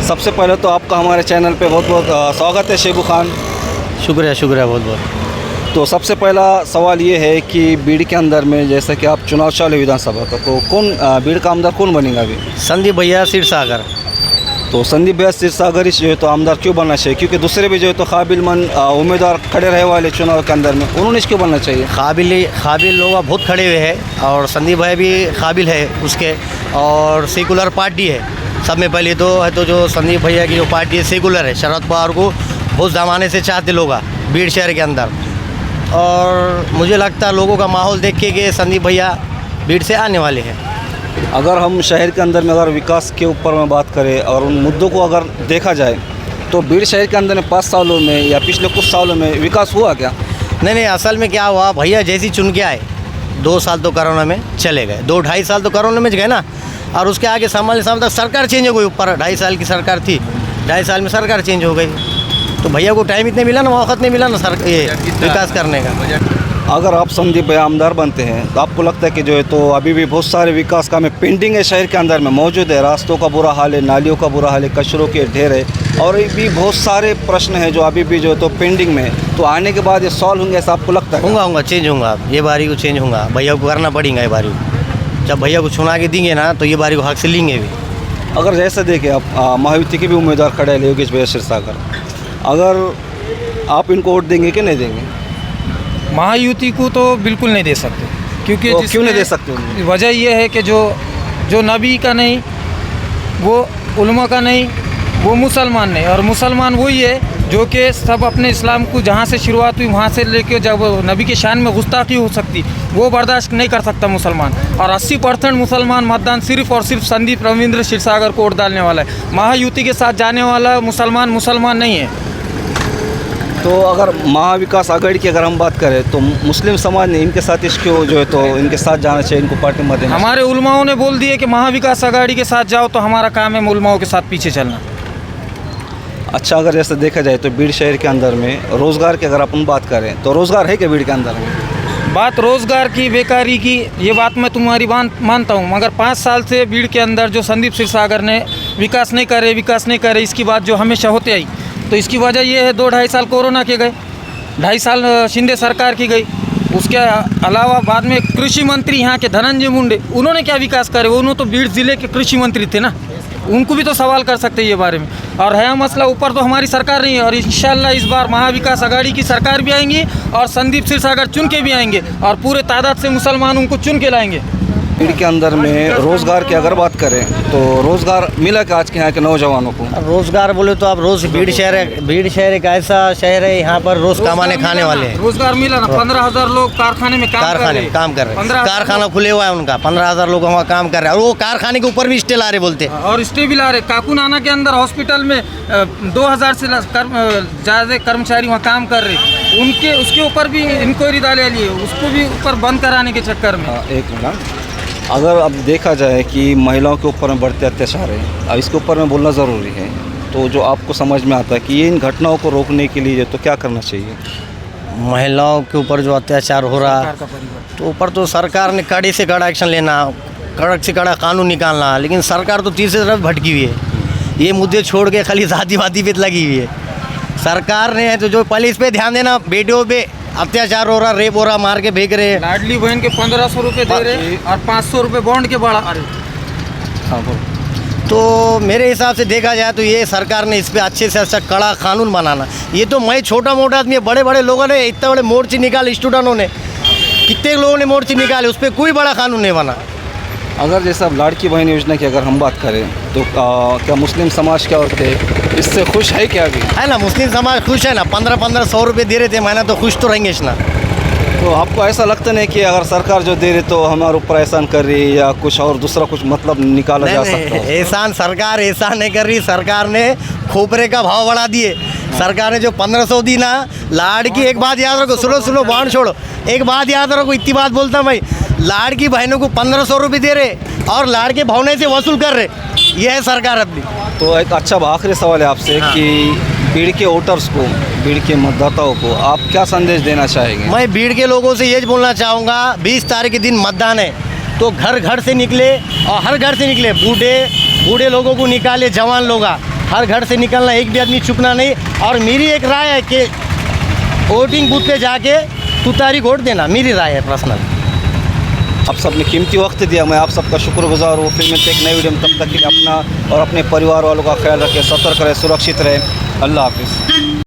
सबसे पहले तो आपका हमारे चैनल पे बहुत बहुत स्वागत है शेबू खान। शुक्रिया शुक्रिया बहुत बहुत। तो सबसे पहला सवाल ये है कि बीड़ के अंदर में जैसे कि आप चुनाव चालू है विधानसभा का, तो कौन बीड़ का आमदार कौन बनेगा अभी? संदीप भैया क्षीरसागर। तो संदीप भैया क्षीरसागर ही जो है तो आमदार क्यों बनना चाहिए? क्योंकि दूसरे भी जो है तो काबिलमंद उम्मीदवार खड़े रहे वाले चुनाव के अंदर में, उन्होंने क्यों बनना चाहिए? काबिल लोग बहुत खड़े हुए हैं और संदीप भैया भी काबिल है उसके, और सेकुलर पार्टी है। सब में पहले तो है तो जो संदीप भैया की जो पार्टी है सेकुलर है, शरद पवार को बहुत ज़माने से चाहते लोग बीड़ शहर के अंदर, और मुझे लगता है लोगों का माहौल देख के कि संदीप भैया बीड़ से आने वाले हैं। अगर हम शहर के अंदर में अगर विकास के ऊपर में बात करें और उन मुद्दों को अगर देखा जाए तो बीड़ शहर के अंदर में 5 सालों में या पिछले कुछ सालों में विकास हुआ क्या? नहीं, असल में क्या हुआ, भैया जैसी चुन के आए 2 साल तो कोरोना में चले गए, 2-2.5 साल तो कोरोना में गए ना, और उसके आगे साल तक सरकार चेंज हो गई। ऊपर 2.5 साल की सरकार थी, 2.5 साल में सरकार चेंज हो गई, तो भैया को टाइम इतने मिला ना, वक्त नहीं मिला ना ये विकास करने का। अगर आप संदीप भैया आमदार बनते हैं तो आपको लगता है कि जो है तो अभी भी बहुत सारे विकास काम पेंडिंग है शहर के अंदर में मौजूद है? रास्तों का बुरा हाल है, नालियों का बुरा हाल है, कचरों के ढेर है, और भी बहुत सारे प्रश्न हैं जो अभी भी जो है तो पेंडिंग में, तो आने के बाद ये सॉल्व होंगे ऐसा आपको लगता है? होगा चेंज होगा, ये बारी को चेंज होगा, भैया को करना पड़ेगा ये बारी को। जब भैया को चुना के देंगे ना तो ये बारी को हक से लेंगे भी। अगर जैसे देखें आप महायुति के भी उम्मीदवार खड़े हैं योगेश भैया क्षीरसागर, अगर आप इनको वोट देंगे कि नहीं देंगे? महायुति को तो बिल्कुल नहीं दे सकते, क्योंकि तो क्यों नहीं दे सकते? वजह यह है कि जो नबी का नहीं, वो उलमा का नहीं, वो मुसलमान नहीं, और मुसलमान वही है जो कि सब अपने इस्लाम को जहाँ से शुरुआत हुई वहाँ से लेके जब नबी के शान में गुस्ताखी हो सकती वो बर्दाश्त नहीं कर सकता मुसलमान। और 80% मुसलमान मतदान सिर्फ और सिर्फ संदीप रविंद्र क्षीरसागर को वोट डालने वाला है। महायुति के साथ जाने वाला मुसलमान नहीं है। तो अगर महाविकास आघाड़ी की अगर हम बात करें तो मुस्लिम समाज ने इनके साथ इसको जो है तो इनके साथ जाना चाहिए, इनको पार्टी में देना। हमारे उलमाओं ने बोल दिए कि महाविकास आघाड़ी के साथ जाओ, तो हमारा काम है उलमाओं के साथ पीछे चलना। अच्छा, अगर जैसे देखा जाए तो बीड़ शहर के अंदर में रोज़गार की अगर अपन बात करें तो रोज़गार है क्या बीड़ के अंदर में? बात रोज़गार की, बेकारी की, ये बात मैं तुम्हारी मानता हूँ, मगर 5 साल से बीड़ के अंदर जो संदीप क्षीरसागर ने विकास नहीं करे, इसकी बात जो हमेशा होते आई, तो इसकी वजह ये है 2-2.5 साल कोरोना के गए, 2.5 साल शिंदे सरकार की गई, उसके अलावा बाद में कृषि मंत्री यहाँ के धनंजय मुंडे, उन्होंने क्या विकास करे? उन्होंने तो बीड़ ज़िले के कृषि मंत्री थे ना, उनको भी तो सवाल कर सकते हैं ये बारे में। और है मसला ऊपर तो हमारी सरकार नहीं है, और इंशाल्लाह इस बार महाविकास आघाड़ी की सरकार भी आएंगी और संदीप क्षीरसागर चुन के भी आएंगे, और पूरे तादाद से मुसलमान उनको चुन के लाएंगे। बीड़ के अंदर में रोज़गार की अगर बात करें तो रोज़गार मिला क्या आज के यहाँ के नौजवानों को? रोज़गार बोले तो आप भीड़ शहर एक ऐसा शहर है, यहाँ पर रोज़ कमाने खाने वाले हैं। रोज़गार मिला ना, 15,000 लोग कारखाने में काम कर रहे हैं। कारखाना खुले हुआ है उनका, 15,000 लोग वहाँ काम कर रहे हैं, और वो कारखाने के ऊपर भी स्टे ला रहे बोलते, और स्टे भी ला रहे। काकुनाना के अंदर हॉस्पिटल में 2,000 से ज़्यादा कर्मचारी वहाँ काम कर रहे, उनके उसके ऊपर भी इंक्वायरी डाले लिए, उसको भी ऊपर बंद कराने के चक्कर में। एक मिनट, अगर अब देखा जाए कि महिलाओं के ऊपर में बढ़ते अत्याचार है, अब इसके ऊपर में बोलना ज़रूरी है, तो जो आपको समझ में आता है कि ये इन घटनाओं को रोकने के लिए तो क्या करना चाहिए? महिलाओं के ऊपर जो अत्याचार हो रहा तो ऊपर तो सरकार ने कड़े से कड़ा एक्शन लेना, कड़क से कड़ा कानून निकालना, लेकिन सरकार तो तीसरी तरफ भटकी हुई है, ये मुद्दे छोड़ के खाली जाति-वादी पे लगी हुई है। सरकार ने तो जो पहले इस पर ध्यान देना, बेटियों पे अत्याचार हो रहा, रेप हो रहा, मार के फेंक रहे हैं। लाडली बहन के 1500 रुपये दे रहे और 500 रुपये बॉन्ड के बढ़ा रहे। हाँ बोल। तो मेरे हिसाब से देखा जाए तो ये सरकार ने इस पर अच्छे से अच्छा कड़ा कानून बनाना। ये तो मैं छोटा मोटा आदमी, बड़े बड़े लोगों ने इतने बड़े मोर्चे निकाले, स्टूडेंटों ने कितने लोगों ने मोर्चे निकाले, उस पर कोई बड़ा कानून नहीं बना। अगर जैसे अब लाड़की बहन योजना की अगर हम बात करें तो क्या मुस्लिम समाज क्या होते इससे खुश है क्या? अभी है ना, मुस्लिम समाज खुश है ना, 1500 रुपये दे रहे थे महीना, तो खुश तो रहेंगे ना। तो आपको ऐसा लगता नहीं कि अगर सरकार जो दे रही तो हमारे ऊपर एहसान कर रही या कुछ और दूसरा कुछ मतलब निकाला जा सकता है? एहसान सरकार एहसान नहीं कर रही, सरकार ने खोपरे का भाव बढ़ा दिए। सरकार ने जो 1500 दी ना, लाड़की, एक बात याद रखो, सुनो बाढ़ छोड़ो, एक बात याद रखो, इतनी बात बोलता मैं, लाड़की बहनों को 1500 रुपये दे रहे और लाड़के भवने से वसूल कर रहे, यह है सरकार अपनी। तो एक अच्छा आखिरी सवाल है आपसे कि बीड़ के वोटर्स को, बीड़ के मतदाताओं को आप क्या संदेश देना चाहेंगे? मैं बीड़ के लोगों से ये बोलना चाहूँगा, 20 तारीख के दिन मतदान है, तो घर घर से निकले और हर घर से निकले, बूढ़े लोगों को निकाले, जवान लोग, हर घर से निकलना, एक भी आदमी चुपना नहीं। और मेरी एक राय है कि वोटिंग बूथ पे जाके तुतारी वोट देना, मेरी राय है पर्सनल। आप सबने कीमती वक्त दिया, मैं आप सबका शुक्रगुजार हूँ। फिर मिलते एक नई वीडियो में, तब तक के लिए अपना और अपने परिवार वालों का ख्याल रखें, सतर्क रहें, सुरक्षित रहें। अल्लाह हाफिज़।